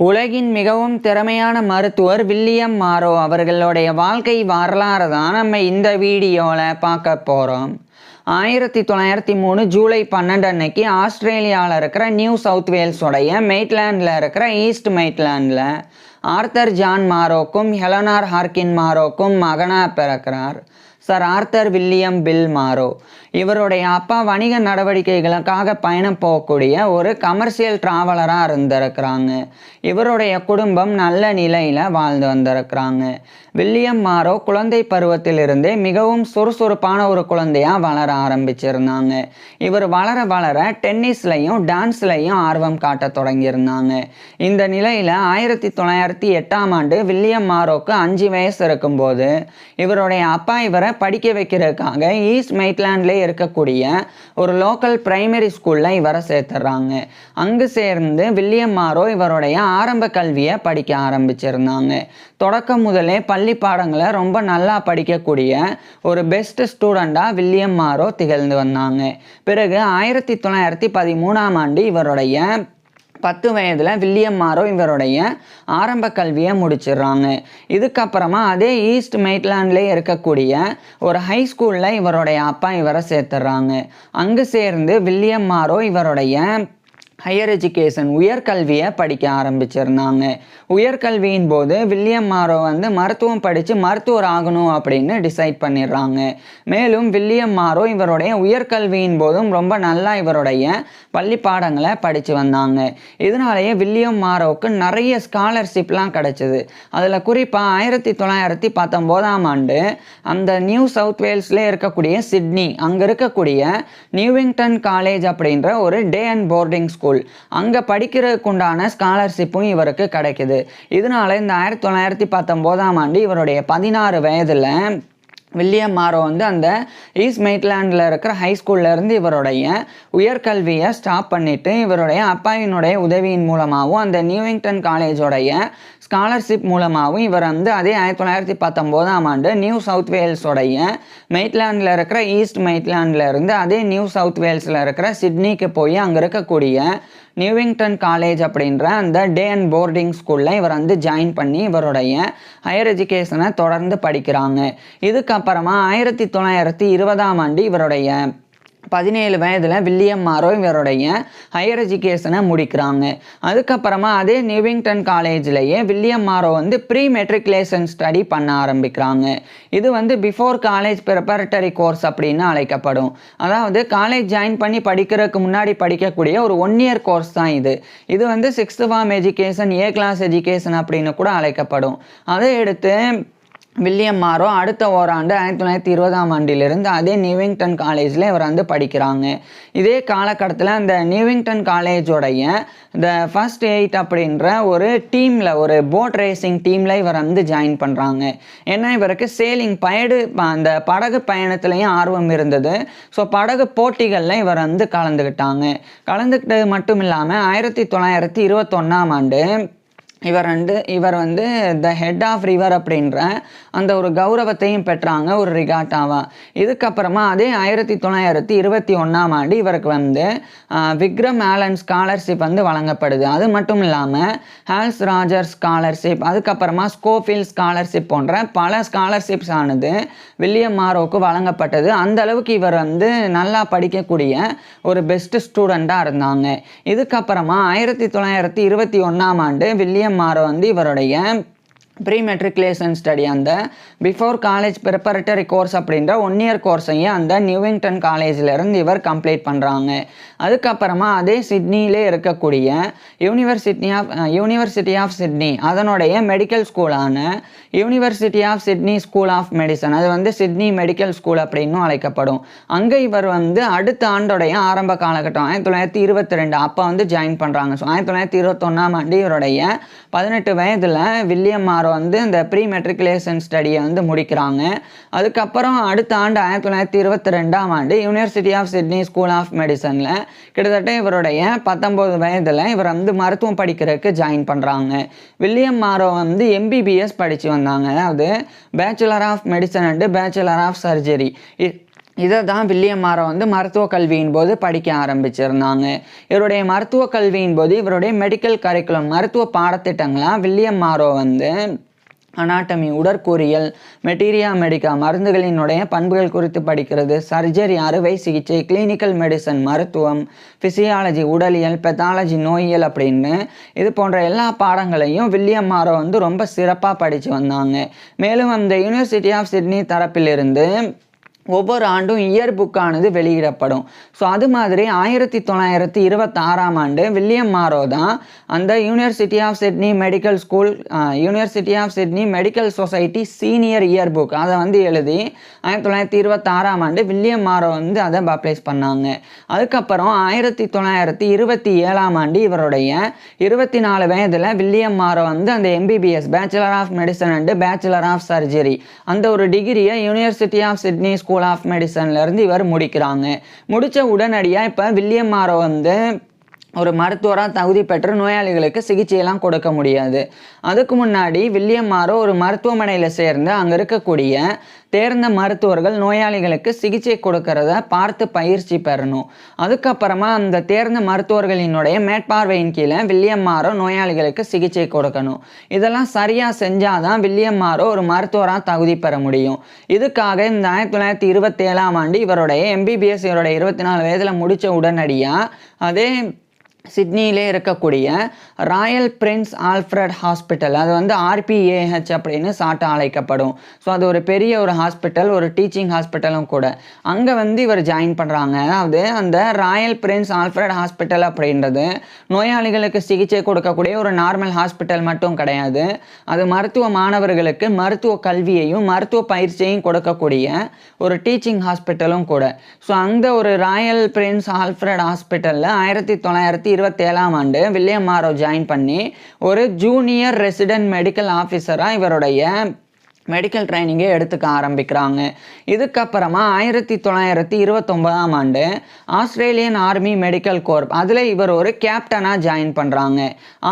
உலகின் மிகவும் திறமையான மருத்துவர் வில்லியம் மாரோ அவர்களுடைய வாழ்க்கை வரலாறு தான் நம்ம இந்த வீடியோவில் பார்க்க போகிறோம். 1903 ஜூலை 12 அன்னைக்கு ஆஸ்திரேலியாவில் இருக்கிற நியூ சவுத் வேல்ஸோடைய மெய்ட்லேண்டில் இருக்கிற ஈஸ்ட் மெய்ட்லேண்டில் ஆர்தர் ஜான் மாரோக்கும் ஹெலனார் ஹார்கின் மாரோக்கும் மகனாக பிறக்கிறார். Sir Arthur William Bill Morrow. இவருடைய அப்பா வணிக நடவடிக்கைகளுக்காக பயணம் போகக்கூடிய ஒரு கமர்ஷியல் டிராவலராக இருந்திருக்கிறாங்க. இவருடைய குடும்பம் நல்ல நிலையில் வாழ்ந்து வந்திருக்கிறாங்க. வில்லியம் மாரோ குழந்தை பருவத்திலிருந்தே மிகவும் சுறுசுறுப்பான ஒரு குழந்தையாக வளர ஆரம்பிச்சிருந்தாங்க. இவர் வளர வளர டென்னிஸ்லையும் டான்ஸ்லையும் ஆர்வம் காட்ட தொடங்கியிருந்தாங்க. இந்த நிலையில் 1908ஆம் ஆண்டு வில்லியம் மாரோக்கு 5 வயசு இருக்கும்போது இவருடைய அப்பா இவரை படிக்க வைக்கிறதுக்காக ஈஸ்ட் மெய்ட்லேண்ட்லேயே இருக்கக்கூடிய ஒரு லோக்கல் பிரைமரி ஸ்கூலில் இவரை சேர்த்துறாங்க. அங்கு சேர்ந்து வில்லியம் மாரோ இவருடைய ஆரம்ப கல்வியை படிக்க ஆரம்பிச்சிருந்தாங்க. தொடக்கம் முதலே பள்ளி பாடங்களை ரொம்ப நல்லா படிக்கக்கூடிய ஒரு பெஸ்ட் ஸ்டூடெண்டாக வில்லியம் மாரோ திகழ்ந்து வந்தாங்க. பிறகு 1913ஆம் ஆண்டு இவருடைய 10 வயதில் வில்லியம் மாரோ இவருடைய ஆரம்ப கல்வியை முடிச்சிடுறாங்க. இதுக்கப்புறமா அதே ஈஸ்ட் மெய்ட்லேண்ட்லேயே இருக்கக்கூடிய ஒரு ஹை ஸ்கூலில் இவருடைய அப்பா இவரை சேர்த்துடுறாங்க. அங்கு சேர்ந்து வில்லியம் மாரோ இவருடைய ஹையர் எஜுகேஷன் உயர்கல்வியை படிக்க ஆரம்பிச்சிருந்தாங்க. உயர்கல்வியின் போது வில்லியம் மாரோ மருத்துவம் படித்து மருத்துவர் ஆகணும் அப்படின்னு டிசைட் பண்ணிடுறாங்க. மேலும் வில்லியம் மாரோ இவருடைய உயர்கல்வியின் போதும் ரொம்ப நல்லா இவருடைய பள்ளி பாடங்களை படித்து வந்தாங்க. இதனாலேயே வில்லியம் மாரோவுக்கு நிறைய ஸ்காலர்ஷிப்லாம் கிடச்சிது. அதில் குறிப்பாக 1919ஆம் ஆண்டு அந்த நியூ சவுத் வேல்ஸ்லேயே இருக்கக்கூடிய சிட்னி, அங்கே இருக்கக்கூடிய நியூவிங்டன் காலேஜ் அப்படின்ற ஒரு டே அண்ட் போர்டிங் ஸ்கூல், அங்கே படிக்கிறதுக்கு உண்டான ஸ்காலர்ஷிப்பும் இவருக்கு கிடைக்குது. இதனால இந்த 1919ஆம் ஆண்டு இவருடைய 16 வயதில் வில்லியம் மாரோ அந்த ஈஸ்ட் மெய்ட்லேண்டில் இருக்கிற ஹை ஸ்கூல்லேருந்து இவருடைய உயர்கல்வியை ஸ்டாப் பண்ணிவிட்டு இவருடைய அப்பாவினுடைய உதவியின் மூலமாகவும் அந்த நியூவிங்டன் காலேஜோடைய ஸ்காலர்ஷிப் மூலமாகவும் இவர் அதே 1919ஆம் ஆண்டு நியூ சவுத் வேல்ஸோடைய மெய்ட்லேண்டில் இருக்கிற ஈஸ்ட் மெய்ட்லேண்டில் இருந்து அதே நியூ சவுத் வேல்ஸில் இருக்கிற சிட்னிக்கு போய் அங்கே இருக்கக்கூடிய நியூவிங்டன் காலேஜ் அப்படின்ற அந்த டே அண்ட் போர்டிங் ஸ்கூலில் இவர் ஜாயின் பண்ணி இவருடைய ஹையர் எஜுகேஷனை தொடர்ந்து படிக்கிறாங்க. இதுக்கப்புறமா 1920ஆம் ஆண்டு இவருடைய 17 வயதில் வில்லியம் மாரோ இவருடைய ஹையர் எஜுகேஷனை முடிக்கிறாங்க. அதுக்கப்புறமா அதே நியூவிங்டன் காலேஜ்லேயே வில்லியம் மாரோ ப்ரீ மெட்ரிகுலேஷன் ஸ்டடி பண்ண ஆரம்பிக்கிறாங்க. இது பிஃபோர் காலேஜ் ப்ரிப்பரட்டரி கோர்ஸ் அப்படின்னு அழைக்கப்படும். அதாவது காலேஜ் ஜாயின் பண்ணி படிக்கிறதுக்கு முன்னாடி படிக்கக்கூடிய ஒரு 1 இயர் கோர்ஸ் தான் இது. இது 6th form education, A class education அப்படின்னு கூட அழைக்கப்படும். அதை எடுத்து வில்லியம் மாரோ அடுத்த ஓராண்டு 1920ஆம் ஆண்டிலிருந்து அதே நியூவிங்டன் காலேஜில் இவர் படிக்கிறாங்க. இதே காலகட்டத்தில் அந்த நியூவிங்டன் காலேஜோடைய இந்த ஃபர்ஸ்ட் 8 அப்படின்ற ஒரு டீமில், ஒரு போட் ரேசிங் டீமில் இவர் ஜாயின் பண்ணுறாங்க. ஏன்னா இவருக்கு சேலிங் அந்த படகு பயணத்துலேயும் ஆர்வம் இருந்தது. ஸோ படகு போட்டிகளில் இவர் கலந்துக்கிட்டது மட்டும் இல்லாமல் 1921ஆம் ஆண்டு இவர் த ஹெட் ஆஃப் ரிவர் அப்படின்ற அந்த ஒரு கௌரவத்தையும் பெற்றாங்க, ஒரு ரிகாட்டாவா. இதுக்கப்புறமா அதே 1921ஆம் ஆண்டு இவருக்கு விக்ரம் ஆலன் ஸ்காலர்ஷிப் வழங்கப்படுது. அது மட்டும் இல்லாமல் ஹால்ஸ் ராஜர் ஸ்காலர்ஷிப், அதுக்கப்புறமா ஸ்கோஃபீல்ட் ஸ்காலர்ஷிப் போன்ற பல ஸ்காலர்ஷிப்ஸ் ஆனது வில்லியம் மாரோவுக்கு வழங்கப்பட்டது. அந்த அளவுக்கு இவர் நல்லா படிக்கக்கூடிய ஒரு பெஸ்ட் ஸ்டூடெண்ட்டாக இருந்தாங்க. இதுக்கப்புறமா 1921ஆம் ஆண்டு வில்லியம் மாரோ இவருடைய ப்ரீ மெட்ரிகுலேஷன் ஸ்டடி அந்த பிஃபோர் காலேஜ் ப்ரிப்பரட்டரி கோர்ஸ் அப்படின்ற 1 இயர் கோர்ஸையும் அந்த நியூவிங்டன் காலேஜிலேருந்து இவர் கம்ப்ளீட் பண்ணுறாங்க. அதுக்கப்புறமா அதே சிட்னியிலே இருக்கக்கூடிய யூனிவர்சிட்டி ஆஃப் சிட்னி, அதனுடைய மெடிக்கல் ஸ்கூலான university of Sydney school of medicine, அது சிட்னி மெடிக்கல் ஸ்கூல் அப்படின்னு அழைக்கப்படும். அங்கே இவர் அடுத்த ஆண்டோடைய ஆரம்ப காலகட்டம் 1922 அப்போ ஜாயின் பண்ணுறாங்க. ஸோ 1921ஆம் ஆண்டு இவருடைய 18 வயதில் வில்லியம் மாரோ இந்த ப்ரீ மெட்ரிகுலேஷன் ஸ்டடியை முடிக்கிறாங்க. அதுக்கப்புறம் அடுத்த ஆண்டு 1922ஆம் ஆண்டு university of Sydney school of மெடிசனில் கிட்டத்தட்ட இவருடைய 19 வயதில் இவர் மருத்துவம் படிக்கிறதுக்கு ஜாயின் பண்ணுறாங்க. வில்லியம் மாரோ எம்பிபிஎஸ் படித்து வந்தாங்க. அதாவது bachelor of medicine and bachelor of surgery. இதை தான் வில்லியம் மாரோ வந்து மருத்துவ கல்வியின் போது படிக்க ஆரம்பிச்சிருந்தாங்க. இவருடைய மருத்துவ கல்வியின் போது இவருடைய மெடிக்கல் கரிக்குலம் மருத்துவ பாடத்திட்டங்களாக வில்லியம் மாரோ வந்து அனாட்டமி உடற்கூறியல், மெட்டீரியா மெடிக்கா மருந்துகளினுடைய பண்புகள் குறித்து படிக்கிறது, சர்ஜரி அறுவை சிகிச்சை, கிளினிக்கல் மெடிசன் மருத்துவம், ஃபிசியாலஜி உடலியல், பெத்தாலஜி நோயியல் அப்படின்னு இது போன்ற எல்லா பாடங்களையும் வில்லியம் மாரோ வந்து ரொம்ப சிறப்பாக படித்து வந்தாங்க. மேலும் அந்த யூனிவர்சிட்டி ஆஃப் சிட்னி தரப்பிலிருந்து ஒவ்வொரு ஆண்டும் இயர் புக்கானது வெளியிடப்படும். ஸோ அது மாதிரி 1926ஆம் ஆண்டு வில்லியம் மாரோ தான் அந்த university of Sydney medical school University of Sydney medical society senior year book அதை வந்து எழுதி 1926ஆம் ஆண்டு வில்லியம் மாரோ வந்து அதை பப்ளிஷ் பண்ணாங்க. அதுக்கப்புறம் 1927ஆம் ஆண்டு இவருடைய 24 வயதில் வில்லியம் மாரோ வந்து அந்த MBBS bachelor of medicine and bachelor of surgery அந்த ஒரு டிகிரியை university of Sydney school of மெடிசன்லேருந்து இவர் முடிக்கிறாங்க. முடித்த உடனடியாக இப்போ வில்லியம் மாரோ வந்து ஒரு மருத்துவராக தகுதி பெற்று நோயாளிகளுக்கு சிகிச்சையெல்லாம் கொடுக்க முடியாது. அதுக்கு முன்னாடி வில்லியம் மாரோ ஒரு மருத்துவமனையில் சேர்ந்து அங்கே இருக்கக்கூடிய தேர்ந்த மருத்துவர்கள் நோயாளிகளுக்கு சிகிச்சை கொடுக்கறத பார்த்து பயிற்சி பெறணும். அதுக்கப்புறமா அந்த தேர்ந்த மருத்துவர்களினுடைய மேற்பார்வையின் கீழே வில்லியம் மாரோ நோயாளிகளுக்கு சிகிச்சை கொடுக்கணும். இதெல்லாம் சரியாக செஞ்சாதான் வில்லியம் மாரோ ஒரு மருத்துவராக தகுதி பெற முடியும். இதுக்காக இந்த 1927ஆம் ஆண்டு இவருடைய MBBS இவருடைய 24 வயதில் முடித்த உடனடியாக அதே சிட்னியிலே இருக்கக்கூடிய ராயல் பிரின்ஸ் ஆல்ஃப்ரட் ஹாஸ்பிட்டல் அது வந்து RPAH அப்படின்னு சாட்டை அழைக்கப்படும். ஸோ அது ஒரு பெரிய ஒரு ஹாஸ்பிட்டல், ஒரு டீச்சிங் ஹாஸ்பிட்டலும் கூட. அங்கே வந்து இவர் ஜாயின் பண்ணுறாங்க. அதாவது அந்த ராயல் பிரின்ஸ் ஆல்ஃப்ரட் ஹாஸ்பிட்டல் அப்படின்றது நோயாளிகளுக்கு சிகிச்சை கொடுக்கக்கூடிய ஒரு நார்மல் ஹாஸ்பிட்டல் மட்டும் கிடையாது. அது மருத்துவ மாணவர்களுக்கு மருத்துவ கல்வியையும் மருத்துவ பயிற்சியையும் கொடுக்கக்கூடிய ஒரு டீச்சிங் ஹாஸ்பிட்டலும் கூட. ஸோ அந்த ஒரு ராயல் பிரின்ஸ் ஆல்ஃப்ரட் ஹாஸ்பிட்டலில் 1927ஆம் ஆண்டு வில்லியம் மாரோ ஜாயின் பண்ணி ஒரு ஜூனியர் ரெசிடென்ட் மெடிக்கல் ஆஃபீஸராக இவருடைய மெடிக்கல் ட்ரைனிங்கை எடுத்துக்க ஆரம்பிக்கிறாங்க. இதுக்கப்புறமா 1929ஆம் ஆண்டு ஆஸ்திரேலியன் ஆர்மி மெடிக்கல் கோர்ப் அதில் இவர் ஒரு கேப்டனாக ஜாயின் பண்ணுறாங்க.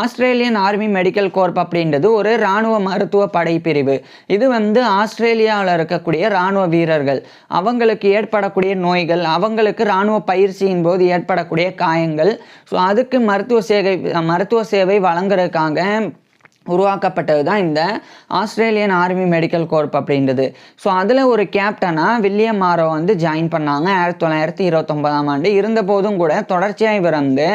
ஆஸ்திரேலியன் ஆர்மி மெடிக்கல் கோர்ப் அப்படின்றது ஒரு இராணுவ மருத்துவ படைப்பிரிவு. இது வந்து ஆஸ்திரேலியாவில் இருக்கக்கூடிய இராணுவ வீரர்கள் அவங்களுக்கு ஏற்படக்கூடிய நோய்கள், அவங்களுக்கு இராணுவ பயிற்சியின் போது ஏற்படக்கூடிய காயங்கள், ஸோ அதுக்கு மருத்துவ சேவை வழங்குறதுக்காக உருவாக்கப்பட்டது தான் இந்த ஆஸ்திரேலியன் ஆர்மி மெடிக்கல் கோர்ப் அப்படின்றது. ஸோ அதில் ஒரு கேப்டனாக வில்லியம் மாரோ வந்து ஜாயின் பண்ணாங்க 1929ஆம் ஆண்டு. இருந்தபோதும் கூட தொடர்ச்சியாக இவர் வந்து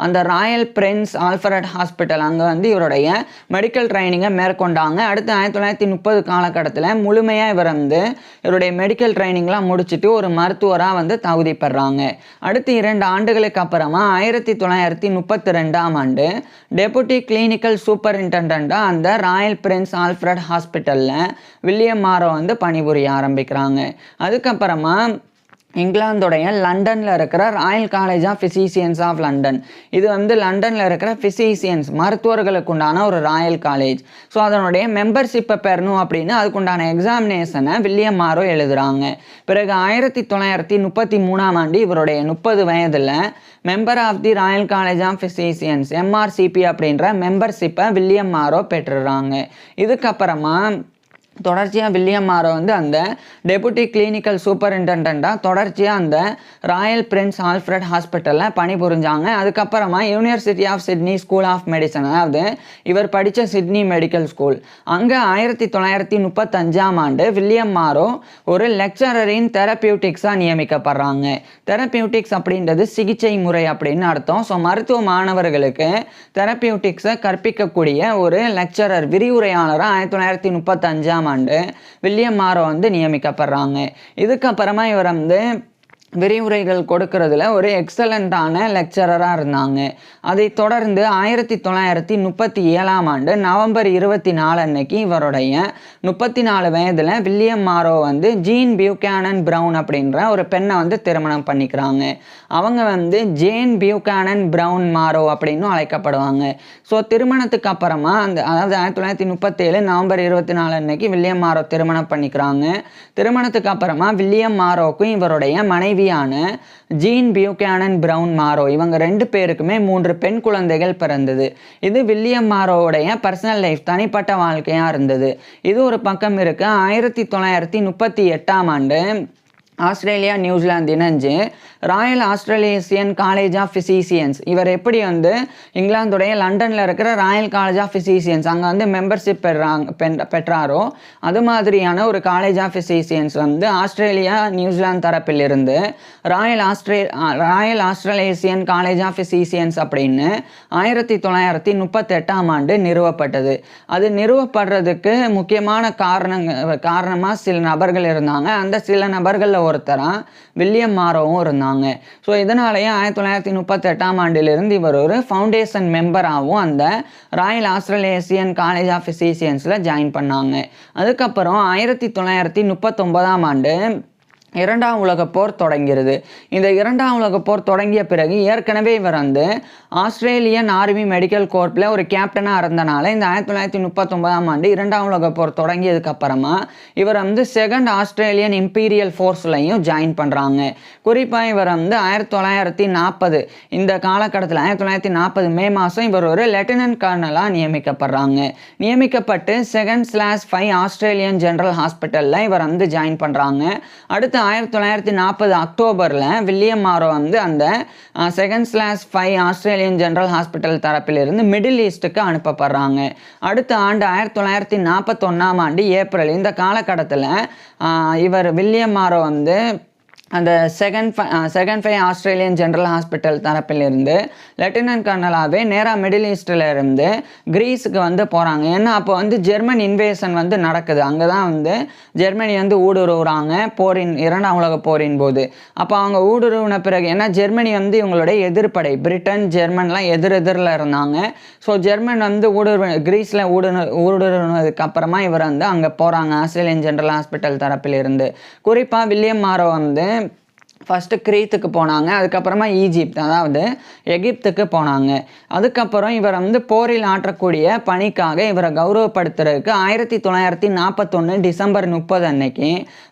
அந்த ராயல் பிரின்ஸ் ஆல்ஃப்ரட் ஹாஸ்பிட்டல் அங்கே வந்து இவருடைய மெடிக்கல் ட்ரைனிங்கை மேற்கொண்டாங்க. அடுத்து 1930 காலகட்டத்தில் முழுமையாக இவர் வந்து இவருடைய மெடிக்கல் ட்ரைனிங்லாம் முடிச்சுட்டு ஒரு மருத்துவராக வந்து தகுதி பெறாங்க. அடுத்து 2 ஆண்டுகளுக்கு அப்புறமா 1932ஆம் ஆண்டு டெபுட்டி கிளினிக்கல் சூப்பரிண்டெண்டன்ட் அந்த ராயல் பிரின்ஸ் ஆல்ஃப்ரட் ஹாஸ்பிட்டலில் வில்லியம் மாரோ வந்து பணிபுரிய ஆரம்பிக்கிறாங்க. அதுக்கப்புறமா இங்கிலாந்துடைய லண்டனில் இருக்கிற Royal college of Physicians of London, இது வந்து லண்டனில் இருக்கிற ஃபிசிஷியன்ஸ் மருத்துவர்களுக்கு உண்டான ஒரு ராயல் காலேஜ். ஸோ அதனுடைய மெம்பர்ஷிப்பை பெறணும் அப்படின்னு அதுக்குண்டான எக்ஸாமினேஷனை வில்லியம் மாரோ எழுதுகிறாங்க. பிறகு 1933ஆம் ஆண்டு இவருடைய 30 வயதில் member of the Royal college of Physicians MRCP அப்படின்ற மெம்பர்ஷிப்பை வில்லியம் மாரோ பெற்றுறாங்க. இதுக்கப்புறமா தொடர்ச்சியாக வில்லியம் மாரோ வந்து அந்த டெபுட்டி கிளினிக்கல் சூப்பரிண்டெண்டண்ட்டாக தொடர்ச்சியாக அந்த ராயல் பிரின்ஸ் ஆல்ஃப்ரட் ஹாஸ்பிட்டலில் பணிபுரிஞ்சாங்க. அதுக்கப்புறமா University of Sydney school of Medicine, அதாவது இவர் படித்த சிட்னி மெடிக்கல் ஸ்கூல், அங்கே 1935ஆம் ஆண்டு வில்லியம் மாரோ ஒரு லெக்சரர் இன் தெரப்பியூட்டிக்ஸாக நியமிக்கப்படுறாங்க. தெரப்பியூட்டிக்ஸ் அப்படின்றது சிகிச்சை முறை அப்படின்னு அர்த்தம். ஸோ மருத்துவ மாணவர்களுக்கு தெரப்பியூட்டிக்ஸை கற்பிக்கக்கூடிய ஒரு லெக்சரர் விரிவுரையாளராக 1935ஆம் ஆண்டு வில்லியம் மாரோ வந்து நியமிக்கப்படுறாங்க. இதுக்கப்புறமா இவர் வந்து விரிவுரைகள் கொடுக்கறதுல ஒரு எக்ஸலண்ட்டான லெக்சரராக இருந்தாங்க. அதை தொடர்ந்து 1937ஆம் ஆண்டு நவம்பர் 24 அன்னைக்கு இவருடைய 34 வயதில் வில்லியம் மாரோ வந்து ஜீன் பியூகானன் பிரவுன் அப்படின்ற ஒரு பெண்ணை வந்து திருமணம் பண்ணிக்கிறாங்க. அவங்க வந்து ஜேன் பியூகானன் பிரவுன் மாரோ அப்படின்னு அழைக்கப்படுவாங்க. ஸோ திருமணத்துக்கு அப்புறமா அதாவது 1937 நவம்பர் 24 அன்னைக்கு வில்லியம் மாரோ திருமணம் பண்ணிக்கிறாங்க. திருமணத்துக்கு அப்புறமா வில்லியம் மாரோக்கும் இவருடைய மனைவி ஜீன் பியூகானன் பிரவுன் மாரோ இவங்க 2 பேருக்குமே 3 பெண் குழந்தைகள் பிறந்தது. இது வில்லியம் மாரோவுடைய பர்சனல் லைஃப், தனிப்பட்ட வாழ்க்கையாக இருந்தது. இது ஒரு பக்கம் இருக்கு. 1938ஆம் ஆண்டு ஆஸ்திரேலியா நியூசிலாந்து இணைஞ்சு royal Australian college of physicians, இவர் எப்படி வந்து இங்கிலாந்துடைய லண்டனில் இருக்கிற ராயல் காலேஜ் ஆஃப் ஃபிசிசியன்ஸ் அங்கே வந்து மெம்பர்ஷிப் பெற்றாரோ அது மாதிரியான ஒரு காலேஜ் ஆஃப் ஃபிசிசியன்ஸ் வந்து ஆஸ்திரேலியா நியூசிலாந்து தரப்பில் இருந்து royal Australian college of physicians அப்படின்னு 1938ஆம் ஆண்டு நிறுவப்பட்டது. அது நிறுவப்படுறதுக்கு முக்கியமான காரணமாக சில நபர்கள் இருந்தாங்க. அந்த சில நபர்களில் ஒருத்தராக வில்லியம் மாரோவும் இருந்தாங்க. ஸோ இதனாலேயே 1938ஆம் ஆண்டிலிருந்து இவர் ஒரு ஃபவுண்டேஷன் மெம்பராகவும் அந்த ராயல் ஆஸ்திரேலியன் காலேஜ் ஆஃப் ஃபிசிசியன்ஸில் ஜாயின் பண்ணாங்க. அதுக்கப்புறம் 1939ஆம் ஆண்டு இரண்டாம் உலகப் போர் தொடங்கிறது. இந்த இரண்டாம் உலகப் போர் தொடங்கிய பிறகு ஏற்கனவே இவர் வந்து ஆஸ்திரேலியன் ஆர்மி மெடிக்கல் கோர்ப்பில் ஒரு கேப்டனாக இருந்தனால இந்த 1939ஆம் ஆண்டு இரண்டாம் உலகப் போர் தொடங்கியதுக்கு அப்புறமா இவர் வந்து செகண்ட் ஆஸ்திரேலியன் இம்பீரியல் ஃபோர்ஸ்லையும் ஜாயின் பண்ணுறாங்க. குறிப்பாக இவர் வந்து 1940 இந்த காலகட்டத்தில் 1940 மே மாதம் இவர் ஒரு லெப்டினன்ட் கர்னலாக நியமிக்கப்பட்டு 2/5 ஆஸ்திரேலியன் ஜெனரல் ஹாஸ்பிட்டலில் இவர் வந்து ஜாயின் பண்ணுறாங்க. அடுத்து 1940 அக்டோபரில் வில்லியம் மாரோ வந்து அந்த 2/5 ஆஸ்திரேலியன் ஜெனரல் ஹாஸ்பிட்டல் தரப்பிலிருந்து மிடில் ஈஸ்ட்டுக்கு அனுப்பப்படுறாங்க. அடுத்த ஆண்டு 1941ஆம் ஆண்டு ஏப்ரல் இந்த காலகட்டத்தில் இவர் வில்லியம் மாரோ வந்து அந்த செகண்ட் 5 ஆஸ்திரேலியன் ஜெனரல் ஹாஸ்பிட்டல் தரப்பிலிருந்து லெப்டினன்ட் கர்னலாகவே நேராக மிடில் ஈஸ்டில் இருந்து கிரீஸுக்கு வந்து போகிறாங்க. ஏன்னா அப்போ வந்து ஜெர்மன் இன்வேஷன் வந்து நடக்குது. அங்கே தான் வந்து ஜெர்மனி வந்து ஊடுருவுறாங்க இரண்டாம் உலக போரின் போது. அப்போ அவங்க ஊடுருவின பிறகு ஏன்னா ஜெர்மனி வந்து இவங்களுடைய எதிர்ப்படை, பிரிட்டன் ஜெர்மன்லாம் எதிரில் இருந்தாங்க. ஸோ ஜெர்மன் வந்து கிரீஸில் ஊடுருவினதுக்கு அப்புறமா இவர் வந்து அங்கே போகிறாங்க ஆஸ்திரேலியன் ஜெனரல் ஹாஸ்பிட்டல் தரப்பிலிருந்து. குறிப்பாக வில்லியம் மாரோ வந்து ஃபஸ்ட்டு கிரீத்துக்கு போனாங்க. அதுக்கப்புறமா ஈஜிப்த் அதாவது எகிப்துக்கு போனாங்க. அதுக்கப்புறம் இவர் வந்து போரில் ஆற்றக்கூடிய பணிக்காக இவரை கௌரவப்படுத்துறதுக்கு 1941 டிசம்பர் 30 அன்னைக்கு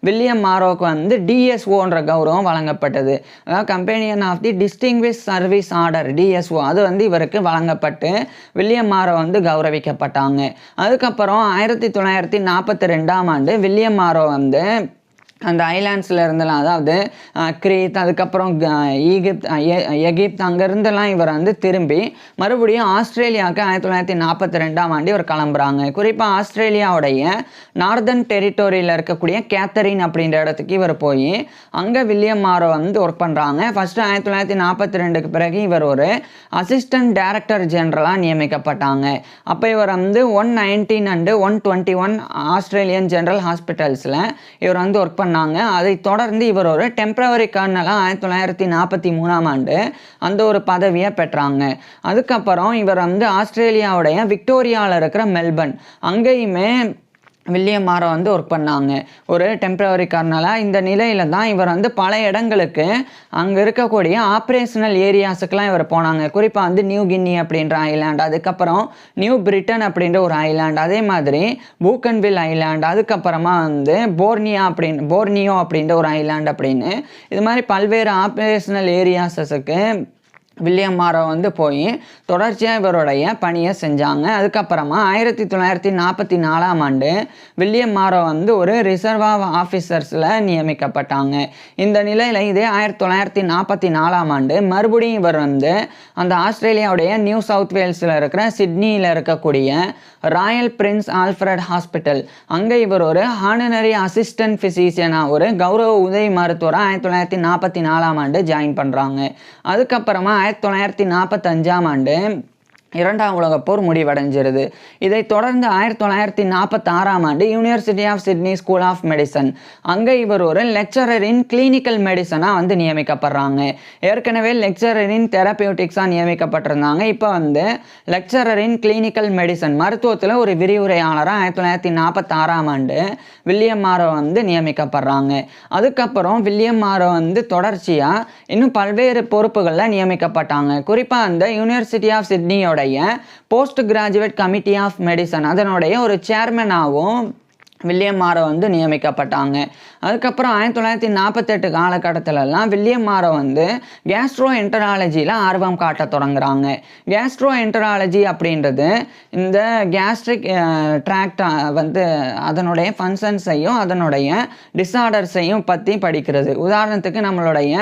வில்லியம் மாரோவுக்கு வந்து டிஎஸ்ஓன்ற கௌரவம் வழங்கப்பட்டது. அதாவது Companion of the Distinguish Service Order DSO அது வந்து இவருக்கு வழங்கப்பட்டு வில்லியம் மாரோ வந்து கௌரவிக்கப்பட்டாங்க. அதுக்கப்புறம் 1942ஆம் ஆண்டு வில்லியம் மாரோ வந்து அந்த ஐலாண்ட்ஸில் இருந்தெல்லாம் அதாவது கிரீத் அதுக்கப்புறம் எகிப்த் அங்கேருந்தெல்லாம் இவர் வந்து திரும்பி மறுபடியும் ஆஸ்திரேலியாவுக்கு 1942ஆம் ஆண்டு இவர் கிளம்புறாங்க. குறிப்பாக ஆஸ்திரேலியாவுடைய நார்தர்ன் டெரிட்டோரியில் இருக்கக்கூடிய கேத்தரின் அப்படின்ற இடத்துக்கு இவர் போய் அங்கே வில்லியம் மாரோ வந்து ஒர்க் பண்ணுறாங்க. ஃபஸ்ட்டு 1942க்கு பிறகு இவர் ஒரு அசிஸ்டன்ட் டைரக்டர் ஜெனரலாக நியமிக்கப்பட்டாங்க. அப்போ இவர் வந்து 119 அண்டு 121 ஆஸ்திரேலியன் ஜெனரல் ஹாஸ்பிட்டல்ஸில் இவர் வந்து ஒர்க் அதை தொடர்ந்து இவர் ஒரு டெம்பரவரி கர்னலாக 1943ஆம் ஆண்டு அந்த ஒரு பதவியை பெற்றாங்க. அதுக்கப்புறம் இவர் வந்து ஆஸ்திரேலியாவுடைய விக்டோரியாவில் இருக்கிற மெல்பர்ன் அங்கேயுமே வில்லியம் மாரோ வந்து ஒர்க் பண்ணாங்க ஒரு டெம்பரவரி கர்னலாக. இந்த நிலையில தான் இவர் வந்து பல இடங்களுக்கு அங்கே இருக்கக்கூடிய ஆப்ரேஷனல் ஏரியாஸுக்கெலாம் இவர் போனாங்க. குறிப்பாக வந்து நியூ கின்னி அப்படின்ற ஐலாண்ட், அதுக்கப்புறம் நியூ பிரிட்டன் அப்படின்ற ஒரு ஐலாண்ட், அதே மாதிரி பூக்கன்வில் ஐலாண்ட், அதுக்கப்புறமா வந்து போர்னியோ அப்படின்ற ஒரு ஐலாண்ட் அப்படின்னு இது மாதிரி பல்வேறு ஆப்ரேஷனல் ஏரியாஸஸுக்கு வில்லியம் மாரோ வந்து போய் தொடர்ச்சியாக இவருடைய பணியை செஞ்சாங்க. அதுக்கப்புறமா 1944ஆம் ஆண்டு வில்லியம் மாரோ வந்து ஒரு ரிசர்வ் ஆஃபீஸர்ஸில் நியமிக்கப்பட்டாங்க. இந்த நிலையில் இதே 1944ஆம் ஆண்டு மறுபடியும் இவர் வந்து அந்த ஆஸ்திரேலியாவுடைய நியூ சவுத் வேல்ஸில் இருக்கிற சிட்னியில் இருக்கக்கூடிய ராயல் பிரின்ஸ் ஆல்ஃப்ரட் ஹாஸ்பிட்டல் அங்கே இவர் ஒரு ஹானனரி அசிஸ்டன்ட் ஃபிசிஷியனாக ஒரு கௌரவ உதவி மருத்துவராக 1944ஆம் ஆண்டு ஜாயின் பண்ணுறாங்க. அதுக்கப்புறமா 1945ஆம் ஆண்டு இரண்டாம் உலகப் போர் முடிவடைஞ்சிருது. இதை தொடர்ந்து 1946ஆம் ஆண்டு university of Sydney school of Medicine அங்கே இவர் ஒரு லெக்சரர் இன் கிளினிக்கல் மெடிசனாக வந்து நியமிக்கப்படுறாங்க. ஏற்கனவே லெக்சரர் இன் தெரப்பியூட்டிக்ஸாக நியமிக்கப்பட்டிருந்தாங்க. இப்போ வந்து லெக்சரர் இன் கிளினிக்கல் மெடிசன் மருத்துவத்தில் ஒரு விரிவுரையாளராக 1946ஆம் ஆண்டு வில்லியம் மாரோ வந்து நியமிக்கப்படுறாங்க. அதுக்கப்புறம் வில்லியம் மாரோ வந்து தொடர்ச்சியாக இன்னும் பல்வேறு பொறுப்புகளில் நியமிக்கப்பட்டாங்க. குறிப்பாக அந்த யூனிவர்சிட்டி ஆஃப் சிட்னியோட post graduate committee of medicine அதனுடைய ஒரு சேர்மனாகவும் வில்லியம் மாரோ வந்து நியமிக்கப்பட்டாங்க. அதுக்கப்புறம் 1948 காலகட்டத்திலலாம் வில்லியம் மாரோ வந்து கேஸ்ட்ரோ என்டராலஜியில் ஆர்வம் காட்ட தொடங்குறாங்க. கேஸ்ட்ரோ என்டராலஜி அப்படின்றது இந்த கேஸ்ட்ரிக் ட்ராக்ட் வந்து அதனுடைய ஃபங்க்ஷன்ஸையும் அதனுடைய டிஸார்டர்ஸையும் பற்றி படிக்கிறது. உதாரணத்துக்கு நம்மளுடைய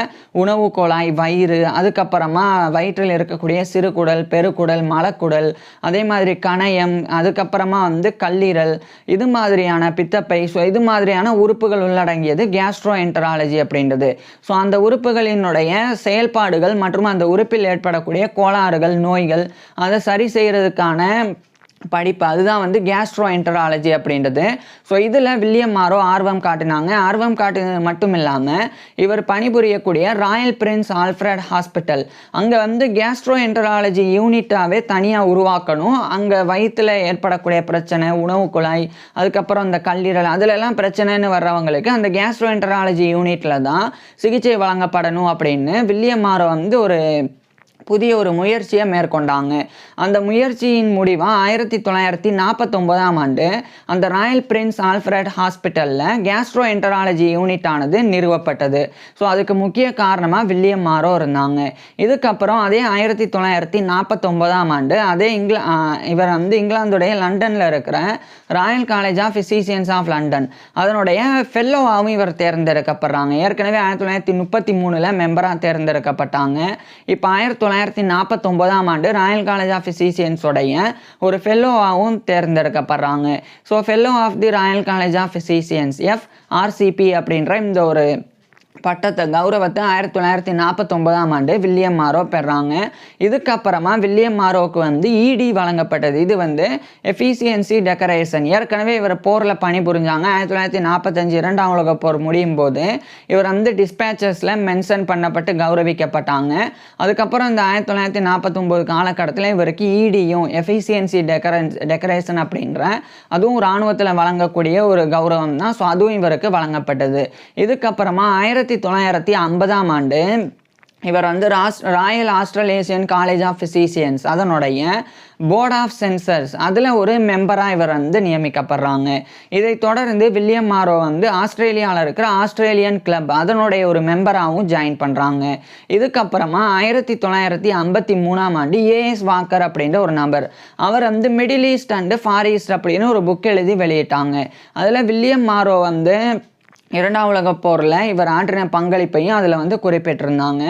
உணவு குழாய், வயிறு, அதுக்கப்புறமா வயிற்றில் இருக்கக்கூடிய சிறுகுடல், பெருக்குடல், மலக்குடல், அதே மாதிரி கணையம், அதுக்கப்புறமா வந்து கல்லீரல், இது மாதிரியான பித்தப்பை, ஸோ இது மாதிரியான உறுப்புகள் உள்ளடங்கியது கேஸ்ட்ரோ என்டராலஜி அப்படின்றது. ஸோ அந்த உறுப்புகளினுடைய செயல்பாடுகள் மற்றும் அந்த உறுப்பில் ஏற்படக்கூடிய கோளாறுகள், நோய்கள், அதை சரி செய்கிறதுக்கான படிப்பு, அதுதான் வந்து கேஸ்ட்ரோ என்டராலஜி அப்படின்றது. ஸோ இதில் வில்லியம் மாரோ ஆர்வம் காட்டினாங்க. ஆர்வம் காட்டுறது மட்டும் இல்லாமல் இவர் பணிபுரியக்கூடிய ராயல் பிரின்ஸ் ஆல்ஃப்ரட் ஹாஸ்பிட்டல், அங்கே வந்து கேஸ்ட்ரோ என்டராலஜி யூனிட்டாகவே தனியாக உருவாக்கணும். அங்கே வயிற்றில் ஏற்படக்கூடிய பிரச்சனை, உணவு குழாய், அதுக்கப்புறம் இந்த கல்லீரல், அதிலெல்லாம் பிரச்சனைன்னு வர்றவங்களுக்கு அந்த கேஸ்ட்ரோ என்டராலஜி யூனிட்டில் தான் சிகிச்சை வழங்கப்படணும் அப்படின்னு வில்லியம் மாரோ வந்து ஒரு புதிய ஒரு முயற்சியை மேற்கொண்டாங்க. அந்த முயற்சியின் முடிவாக 1949ஆம் ஆண்டு அந்த ராயல் பிரின்ஸ் ஆல்ஃப்ரட் ஹாஸ்பிட்டலில் கேஸ்ட்ரோ என்டராலஜி யூனிட் ஆனது நிறுவப்பட்டது. ஸோ அதுக்கு முக்கிய காரணமாக வில்லியம் மாரோ இருந்தாங்க. இதுக்கப்புறம் அதே 1949ஆம் ஆண்டு அதே இவர் வந்து இங்கிலாந்துடைய லண்டனில் இருக்கிற Royal college of Physicians of London அதனுடைய ஃபெல்லோவாகவும் இவர் தேர்ந்தெடுக்கப்படுறாங்க. ஏற்கனவே 1933 மெம்பராக தேர்ந்தெடுக்கப்பட்டாங்க. இப்போ 1949ஆம் ஆண்டு ராயல் காலேஜ் ஆஃப் ஃபிசிசியன்ஸோடைய ஒரு ஃபெல்லோவாகவும் தேர்ந்தெடுக்கப்படுறாங்க. So fellow of the Royal college of physicians FRCP அப்படின்ற இந்த ஒரு பட்டத்தை, கௌரவத்தை 1949ஆம் ஆண்டு வில்லியம் மாரோ பெறாங்க. இதுக்கப்புறமா வில்லியம் மாரோவுக்கு வந்து ED வழங்கப்பட்டது. இது வந்து எஃபிசியன்சி டெக்கரேஷன். ஏற்கனவே இவர் போரில் பணிபுரிஞ்சாங்க. 1945 இரண்டாம் உலக போர் முடியும் போது இவர் வந்து டிஸ்பேச்சஸில் மென்ஷன் பண்ணப்பட்டு கௌரவிக்கப்பட்டாங்க. அதுக்கப்புறம் இந்த 1949 காலகட்டத்தில் இவருக்கு EDயும் எஃபிசியன்சி டெக்கரேஷன் அப்படின்ற அதுவும் இராணுவத்தில் வழங்கக்கூடிய ஒரு கௌரவம் தான். ஸோ அதுவும் இவருக்கு வழங்கப்பட்டது. இதுக்கப்புறமா 1950ஆம் ஆண்டு இவர் வந்து Royal Australian college of Physicians அதனுடைய போர்ட் ஆஃப் சென்சர்ஸ் அதில் ஒரு மெம்பராக இவர் வந்து நியமிக்கப்படுறாங்க. இதை தொடர்ந்து வில்லியம் மாரோ வந்து ஆஸ்திரேலியாவில் இருக்கிற ஆஸ்திரேலியன் கிளப் அதனுடைய ஒரு மெம்பராகவும் ஜாயின் பண்ணுறாங்க. இதுக்கப்புறமா 1953ஆம் ஆண்டு AS வாக்கர் அப்படின்ற ஒரு நபர், அவர் வந்து Middle East and Far East அப்படின்னு ஒரு புக் எழுதி வெளியிட்டாங்க. அதில் வில்லியம் மாரோ வந்து இரண்டாம் உலக போரில் இவர் ஆற்றின பங்களிப்பையும் அதில் வந்து குறிப்பிட்டிருந்தாங்க.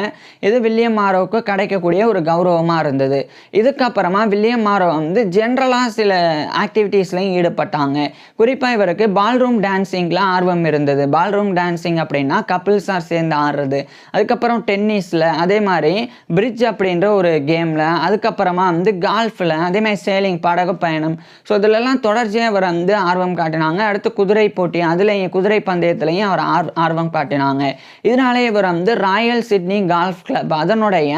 இது வில்லியம் மாரோவுக்கு கிடைக்கக்கூடிய ஒரு கௌரவமாக இருந்தது. இதுக்கப்புறமா வில்லியம் மாரோ வந்து ஜென்ரலாக சில ஆக்டிவிட்டீஸ்லையும் ஈடுபட்டாங்க. குறிப்பாக இவருக்கு பால்ரூம் டான்ஸிங்கில் ஆர்வம் இருந்தது. பால்ரூம் டான்ஸிங் அப்படின்னா கப்பிள்ஸாக சேர்ந்து ஆடுறது, அதுக்கப்புறம் டென்னிஸில், அதே மாதிரி பிரிட்ஜ் அப்படின்ற ஒரு கேமில், அதுக்கப்புறமா வந்து கால்ஃபில், அதே மாதிரி சேலிங், படகு பயணம், ஸோ இதிலெல்லாம் தொடர்ச்சியாக இவர் வந்து ஆர்வம் காட்டினாங்க. அடுத்து குதிரை போட்டி, அதுலேயும் குதிரை பந்தயத்தில் அவர் ஆர்வம் காட்டினாங்க. இதனாலே இவர் வந்து ராயல் சிட்னி கால்ஃப் கிளப் அதனுடைய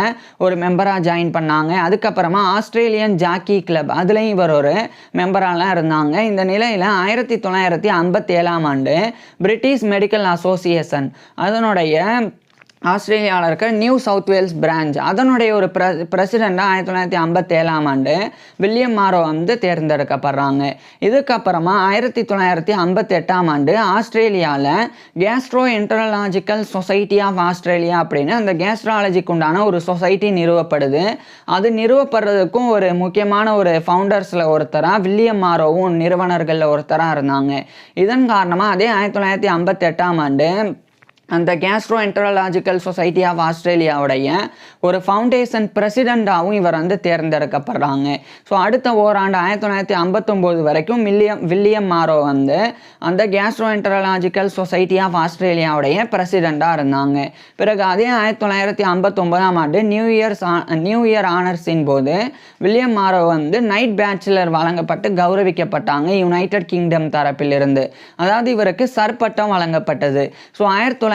ஒரு மெம்பராக ஜாயின் பண்ணாங்க. அதுக்கப்புறமா ஆஸ்திரேலியன் ஜாக்கி கிளப் அதுலேயும் இவர் ஒரு மெம்பராலாம் இருந்தாங்க. இந்த நிலையில் 1957ஆம் ஆண்டு பிரிட்டிஷ் மெடிக்கல் அசோசியேஷன் அதனுடைய ஆஸ்திரேலியாவில் இருக்கிற நியூ சவுத் வேல்ஸ் பிரான்ச் அதனுடைய ஒரு பிரசிடெண்டாக 1957ஆம் ஆண்டு வில்லியம் மாரோ வந்து தேர்ந்தெடுக்கப்படுறாங்க. இதுக்கப்புறமா 1958ஆம் ஆண்டு ஆஸ்திரேலியாவில் கேஸ்ட்ரோ என்டராலஜிக்கல் சொசைட்டி ஆஃப் ஆஸ்திரேலியா அப்படின்னு அந்த கேஸ்ட்ராலஜிக்கு உண்டான ஒரு சொசைட்டி நிறுவப்படுது. அது நிறுவப்படுறதுக்கும் ஒரு முக்கியமான ஒரு ஃபவுண்டர்ஸில் ஒருத்தராக வில்லியம் மாரோவும் நிறுவனர்களில் ஒருத்தராக இருந்தாங்க. இதன் காரணமாக அதே 1958ஆம் ஆண்டு அந்த கேஸ்ட்ரோ என்டராலஜிக்கல் சொசைட்டி ஆஃப் ஆஸ்திரேலியாவுடைய ஒரு ஃபவுண்டேஷன் பிரசிடெண்ட்டாகவும் இவர் வந்து தேர்ந்தெடுக்கப்படுறாங்க. ஸோ அடுத்த ஓராண்டு 1959 வரைக்கும் வில்லியம் மாரோ வந்து அந்த கேஸ்ட்ரோ என்டராலஜிக்கல் சொசைட்டி ஆஃப் ஆஸ்திரேலியாவுடைய பிரசிடெண்ட்டாக இருந்தாங்க. பிறகு அதே 1959ஆம் ஆண்டு நியூ இயர் ஆனர்ஸின் போது வில்லியம் மாரோ வந்து நைட் பேச்சுலர் வழங்கப்பட்டு கௌரவிக்கப்பட்டாங்க யுனைடெட் கிங்டம் தரப்பிலிருந்து. அதாவது இவருக்கு சர்பட்டம் வழங்கப்பட்டது. ஸோ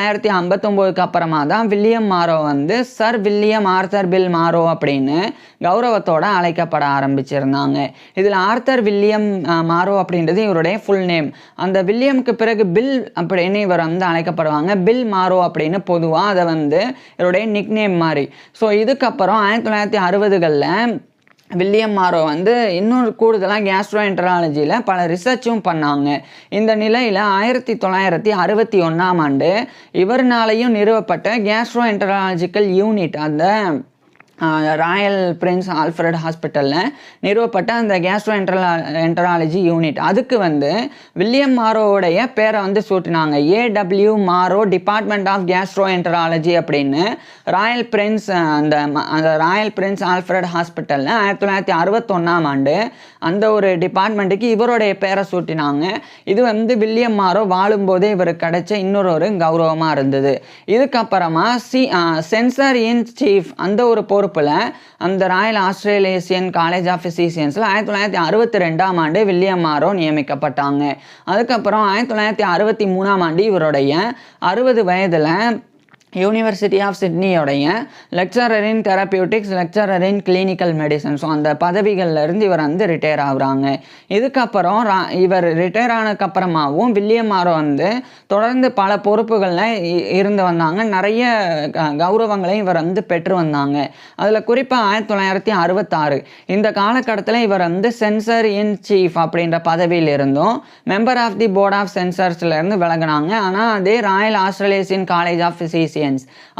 1959க்கு அப்புறமா தான் வில்லியம் மாரோ வந்து சர் வில்லியம் ஆர்தர் பில் மாரோ அப்படின்னு கௌரவத்தோடு அழைக்கப்பட ஆரம்பிச்சிருந்தாங்க. இதில் ஆர்தர் வில்லியம் மாரோ அப்படின்றது இவருடைய ஃபுல் நேம். அந்த வில்லியமுக்கு பிறகு பில் அப்படின்னு இவர் வந்து அழைக்கப்படுவாங்க. பில் மாரோ அப்படின்னு பொதுவாக அதை வந்து இவருடைய நிக் நேம் மாதிரி. ஸோ இதுக்கப்புறம் 1960களில் வில்லியம் மாரோ வந்து இன்னொரு கூடுதலாக கேஸ்ட்ரோஎன்டராலஜியில் பல ரிசர்ச்சும் பண்ணாங்க. இந்த நிலையில் 1961ஆம் ஆண்டு இவர்னாலையும் நிறுவப்பட்ட கேஸ்ட்ரோஎன்டராலஜிக்கல் யூனிட், அந்த ராயல் பிரின்ஸ் ஆல்ஃப்ரட் ஹாஸ்பிட்டலில் நிறுவப்பட்ட அந்த என்டராலஜி யூனிட், அதுக்கு வந்து வில்லியம் மாரோவுடைய பேரை வந்து சூட்டினாங்க. ஏடபிள்யூ மாரோ டிபார்ட்மெண்ட் ஆஃப் என்டராலஜி அப்படின்னு ராயல் பிரின்ஸ் அந்த ராயல் பிரின்ஸ் ஆல்ஃப்ரட் ஹாஸ்பிட்டலில் 1961ஆம் ஆண்டு அந்த ஒரு டிபார்ட்மெண்ட்டுக்கு இவருடைய பேரை சூட்டினாங்க. இது வந்து வில்லியம் மாரோ வாழும்போதே இவருக்கு கிடைச்ச இன்னொரு கௌரவமாக இருந்தது. இதுக்கப்புறமா சென்சர் இன் சீஃப் அந்த ஒரு பொறுப்பில் அந்த ராயல் ஆஸ்திரேலியன் காலேஜ் ஆஃப் பிசிசியன்ஸில் 1962ஆம் ஆண்டு வில்லியம் மாரோ நியமிக்கப்பட்டாங்க. அதுக்கப்புறம் 1963ஆம் ஆண்டு இவருடைய 60 வயதில் யூனிவர்சிட்டி ஆஃப் சிட்னியோடைய lecturer in therapeutics, lecturer in clinical medicine, so அந்த பதவிகள்லேருந்து இவர் வந்து ரிட்டையர் ஆகுறாங்க. இதுக்கப்புறம் இவர் ரிட்டையர் ஆனதுக்கப்புறமாவும் வில்லியம் மாரோ வந்து தொடர்ந்து பல பொறுப்புகளில் இருந்து வந்தாங்க. நிறைய கௌரவங்களையும் இவர் வந்து பெற்று வந்தாங்க. அதில் குறிப்பாக 1966 இந்த காலகட்டத்தில் இவர் வந்து சென்சர் இன் சீஃப் அப்படின்ற பதவியில் இருந்தும் member of the board of சென்சர்ஸ்லேருந்து விலகினாங்க. ஆனால் அதே royal Australian college of physicians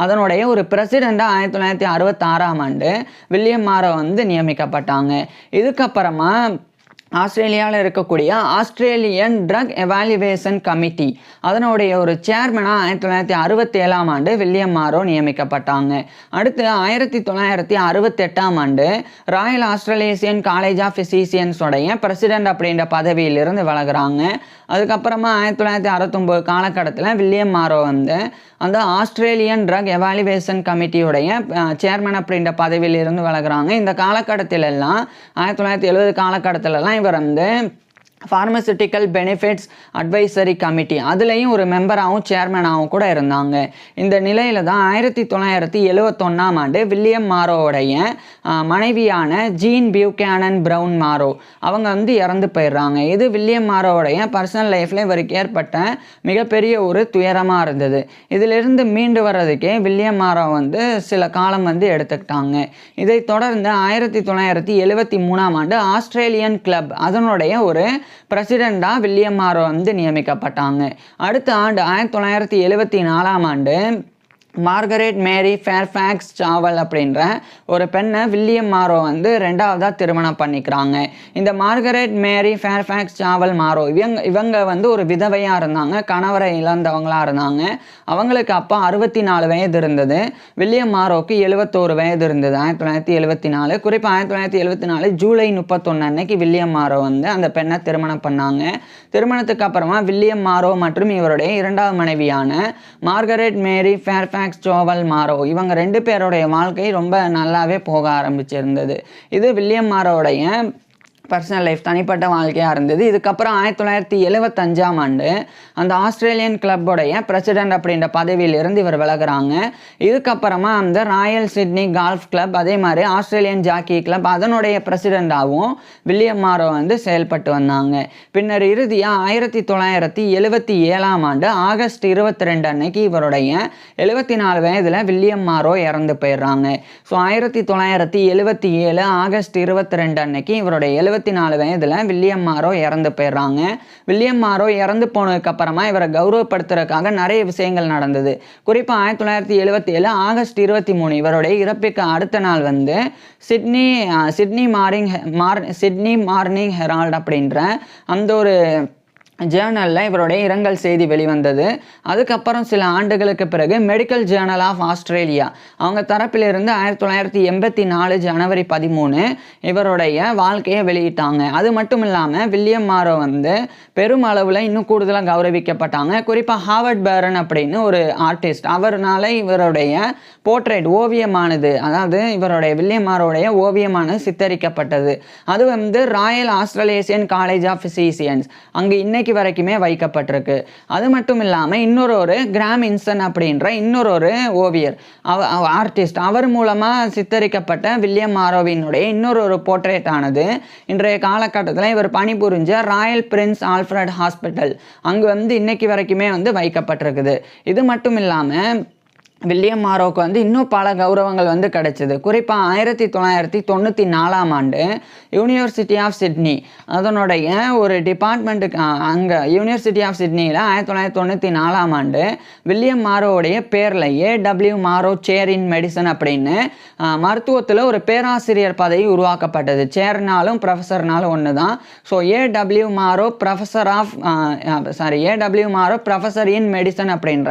அதனுடைய ஒரு பிரசிடெண்டாக 1966ஆம் ஆண்டு வில்லியம் மாரோ வந்து நியமிக்கப்பட்டாங்க. இதுக்கப்புறமா ஆஸ்திரேலியாவில் இருக்கக்கூடிய ஆஸ்திரேலியன் ட்ரக் எவாலுவேஷன் கமிட்டி அதனுடைய ஒரு சேர்மனாக 1967ஆம் ஆண்டு வில்லியம் மாரோ நியமிக்கப்பட்டாங்க. அடுத்து 1968ஆம் ஆண்டு ராயல் ஆஸ்திரேலியன் காலேஜ் ஆஃப் பிசிசியன்ஸோடைய பிரசிடெண்ட் அப்படின்ற பதவியிலிருந்து விலகுறாங்க. அதுக்கப்புறமா 1969 காலகட்டத்தில் வில்லியம் மாரோ வந்து அந்த ஆஸ்திரேலியன் ட்ரக் எவாலுவேஷன் கமிட்டியுடைய சேர்மன் அப்படின்ற பதவியில் இருந்து விலகுறாங்க. இந்த காலகட்டத்திலெல்லாம் 1970 காலகட்டத்திலலாம் இவர் வந்து ஃபார்மசூட்டிக்கல் பெனிஃபிட்ஸ் அட்வைசரி கமிட்டி அதுலேயும் ஒரு மெம்பராகவும் சேர்மனாகவும் கூட இருந்தாங்க. இந்த நிலையில் தான் 1971ஆம் ஆண்டு வில்லியம் மாரோவுடைய மனைவியான ஜீன் பியூகேனன் பிரவுன் மாரோ அவங்க வந்து இறந்து போயிடுறாங்க. இது வில்லியம் மாரோவுடைய பர்சனல் லைஃப்பில் இவருக்கு ஏற்பட்ட மிகப்பெரிய ஒரு துயரமாக இருந்தது. இதிலிருந்து மீண்டு வர்றதுக்கே வில்லியம் மாரோ வந்து சில காலம் வந்து எடுத்துக்கிட்டாங்க. இதை தொடர்ந்து 1973ஆம் ஆண்டு ஆஸ்திரேலியன் கிளப் அதனுடைய ஒரு பிரசிடெண்டாக வில்லியம் மாரோ வந்து நியமிக்கப்பட்டாங்க. அடுத்த ஆண்டு 1974ஆம் ஆண்டு மார்கரெட் மேரி ஃபேர்ஃபேக்ஸ் சாவல் அப்படின்ற ஒரு பெண்ணை வில்லியம் மாரோ வந்து ரெண்டாவதாக திருமணம் பண்ணிக்கிறாங்க. இந்த மார்கரெட் மேரி ஃபேர்ஃபேக்ஸ் சாவல் மாரோ இவங்க வந்து ஒரு விதவையாக இருந்தாங்க, கணவரை இழந்தவங்களாக இருந்தாங்க. அவங்களுக்கு அப்போ 64 வயது இருந்தது. வில்லியம் மாரோவுக்கு 71 வயது இருந்தது 1974. குறிப்பாக 1974 ஜூலை 31 அன்னைக்கு வில்லியம் மாரோ வந்து அந்த பெண்ணை திருமணம் பண்ணாங்க. திருமணத்துக்கு அப்புறமா வில்லியம் மாரோ மற்றும் இவருடைய இரண்டாவது மனைவியான மார்கரெட் மேரி ஃபேர்ஃபேக்ஸ் ஜோவல் மாரோ இவங்க 2 பேருடைய வாழ்க்கை ரொம்ப நல்லாவே போக ஆரம்பிச்சிருந்தது. இது வில்லியம் மாரோவுடைய பர்சனல் லைஃப் தனிப்பட்ட வாழ்க்கையாக இருந்தது. இதுக்கப்புறம் 1975ஆம் ஆண்டு அந்த ஆஸ்திரேலியன் கிளப்போடைய பிரசிடெண்ட் அப்படின்ற பதவியிலிருந்து இவர் விலகுறாங்க. இதுக்கப்புறமா அந்த ராயல் சிட்னி கால்ஃப் கிளப் அதே மாதிரி ஆஸ்திரேலியன் ஜாக்கி கிளப் அதனுடைய பிரசிடெண்டாகவும் வில்லியம் மாரோ வந்து செயல்பட்டு வந்தாங்க. பின்னர் இறுதியாக 1977ஆம் ஆண்டு ஆகஸ்ட் 22 அன்னைக்கு இவருடைய 74 வயதில் வில்லியம் மாரோ இறந்து போயிடுறாங்க. ஸோ 1977 ஆகஸ்ட் 22 அன்னைக்கு இவருடைய 74 வயதில் வில்லியம் மாரோ இறந்து போயிடுறாங்க. வில்லியம் மாரோ இறந்து போனதுக்கு அப்புறமா இவரை கௌரவப்படுத்துறதுக்காக நிறைய விஷயங்கள் நடந்தது. குறிப்பாக 1977 ஆகஸ்ட் 23 இவருடைய இறப்புக்கு அடுத்த நாள் வந்து சிட்னி மார்னிங் ஹெரால்ட் அப்படின்ற அந்த ஒரு ஜேர்னலில் இவருடைய இரங்கல் செய்தி வெளிவந்தது. அதுக்கப்புறம் சில ஆண்டுகளுக்கு பிறகு மெடிக்கல் ஜேர்னல் ஆஃப் ஆஸ்திரேலியா அவங்க தரப்பிலிருந்து 1984 ஜனவரி 13 இவருடைய வாழ்க்கையை வெளியிட்டாங்க. அது மட்டும் இல்லாமல் வில்லியம் மாரோ வந்து பெரும் அளவில் இன்னும் கூடுதலாக கௌரவிக்கப்பட்டாங்க. குறிப்பாக ஹாவர்ட் பேரன் அப்படின்னு ஒரு ஆர்டிஸ்ட் அவர்னால இவருடைய போர்ட்ரேட் ஓவியமானது, அதாவது இவருடைய வில்லியம் மாரோடைய ஓவியமானது சித்தரிக்கப்பட்டது. அது வந்து Royal Australian college of Physicians அங்கே இன்னைக்கு வரைக்குமே வைக்கப்பட்டிருக்கு. அது மட்டும் இல்லாமல் இன்னொரு கிராம் இன்சன் அப்படின்ற இன்னொரு ஓவியர் ஆர்டிஸ்ட் அவர் மூலமாக சித்தரிக்கப்பட்ட வில்லியம் மாரோவினுடைய இன்னொரு போர்ட்ரேட் ஆனது இன்றைய காலகட்டத்தில் இவர் பணிபுரிஞ்ச ராயல் பிரின்ஸ் ஆல்ஃப்ரட் ஹாஸ்பிட்டல் அங்கு வந்து இன்னைக்கு வரைக்குமே வந்து வைக்கப்பட்டிருக்குது. இது மட்டும் இல்லாமல் வில்லியம் மாரோவுக்கு வந்து இன்னும் பல கௌரவங்கள் வந்து கிடைச்சிது. குறிப்பாக 1994ஆம் ஆண்டு யூனிவர்சிட்டி ஆஃப் சிட்னி அதனுடைய ஒரு டிபார்ட்மெண்ட்டுக்கு அங்கே யூனிவர்சிட்டி ஆஃப் சிட்னியில் 1994ஆம் ஆண்டு வில்லியம் மாரோவுடைய பேரில் ஏடபிள்யூ மாரோ சேர் இன் மெடிசன் அப்படின்னு மருத்துவத்தில் ஒரு பேராசிரியர் பதவி உருவாக்கப்பட்டது. சேர்னாலும் ப்ரொஃபஸர்னாலும் ஒன்று தான். So A W Morrow professor in medicine அப்படின்ற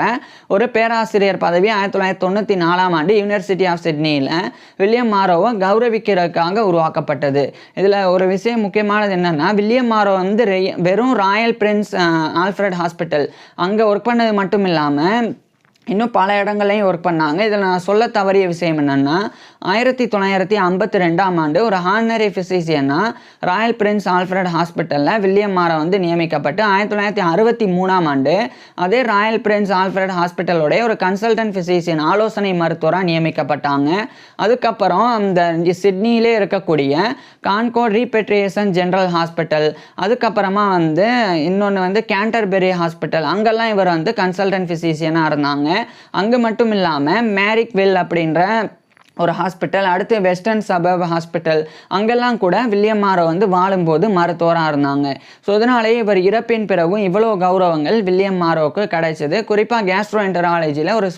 ஒரு பேராசிரியர் பதவி 1994ஆம் ஆண்டு யூனிவர்சிட்டி ஆஃப் சிட்னியில் வில்லியம் மாரோவை கௌரவிக்கிறதுக்காக உருவாக்கப்பட்டது. இதில் ஒரு விஷயம் முக்கியமானது என்னென்னா, வில்லியம் மாரோ வந்து வெறும் ராயல் பிரின்ஸ் ஆல்ஃப்ரட் ஹாஸ்பிட்டல் அங்கே ஒர்க் பண்ணது மட்டும் இல்லாமல் இன்னும் பல இடங்கள்லையும் ஒர்க் பண்ணாங்க. இதில் நான் சொல்ல தவறிய விஷயம் என்னென்னா, 1952ஆம் ஆண்டு ஒரு ஹானரி ஃபிசிஷியனாக ராயல் பிரின்ஸ் ஆல்ஃப்ரட் ஹாஸ்பிட்டலில் வில்லியம் மாரோ வந்து நியமிக்கப்பட்டு 1963ஆம் ஆண்டு அதே ராயல் பிரின்ஸ் ஆல்ஃப்ரட் ஹாஸ்பிட்டலோடைய ஒரு கன்சல்டன்ட் ஃபிசிஷியன் ஆலோசனை மருத்துவராக நியமிக்கப்பட்டாங்க. அதுக்கப்புறம் அந்த சிட்னியிலே இருக்கக்கூடிய கான்கோர்ட் ரீபெட்ரியேஷன் ஜென்ரல் ஹாஸ்பிட்டல், அதுக்கப்புறமா வந்து இன்னொன்று வந்து கேண்டர்பெரி ஹாஸ்பிட்டல், அங்கெல்லாம் இவர் வந்து கன்சல்டன்ட் ஃபிசிஷியனாக இருந்தாங்க. அங்கே மட்டும் இல்லாமல் மேரிக்வில் அப்படின்ற ஒரு ஹாஸ்பிட்டல், அடுத்து வெஸ்டர்ன் சபர்ப் ஹாஸ்பிட்டல், அங்கெல்லாம் கூட வில்லியம் மாரோ வந்து வாழும்போது மருத்துவராக இருந்தாங்க. ஸோ இதனாலேயே இவர் இறப்பின் பிறகும் இவ்வளோ கௌரவங்கள் வில்லியம் மாரோவுக்கு கிடைச்சது. குறிப்பாக கேஸ்ட்ரோஎன்டராலஜியில் ஒரு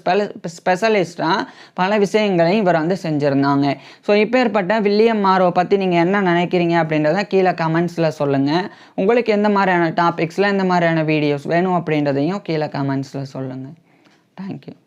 ஸ்பெஷலிஸ்டாக பல விஷயங்களையும் இவர் வந்து செஞ்சுருந்தாங்க. ஸோ இப்பேற்பட்ட வில்லியம் மாரோ பற்றி நீங்கள் என்ன நினைக்கிறீங்க அப்படின்றத கீழே கமெண்ட்ஸில் சொல்லுங்கள். உங்களுக்கு எந்த மாதிரியான டாபிக்ஸில் எந்த மாதிரியான வீடியோஸ் வேணும் அப்படின்றதையும் கீழே கமெண்ட்ஸில் சொல்லுங்கள். Thank you.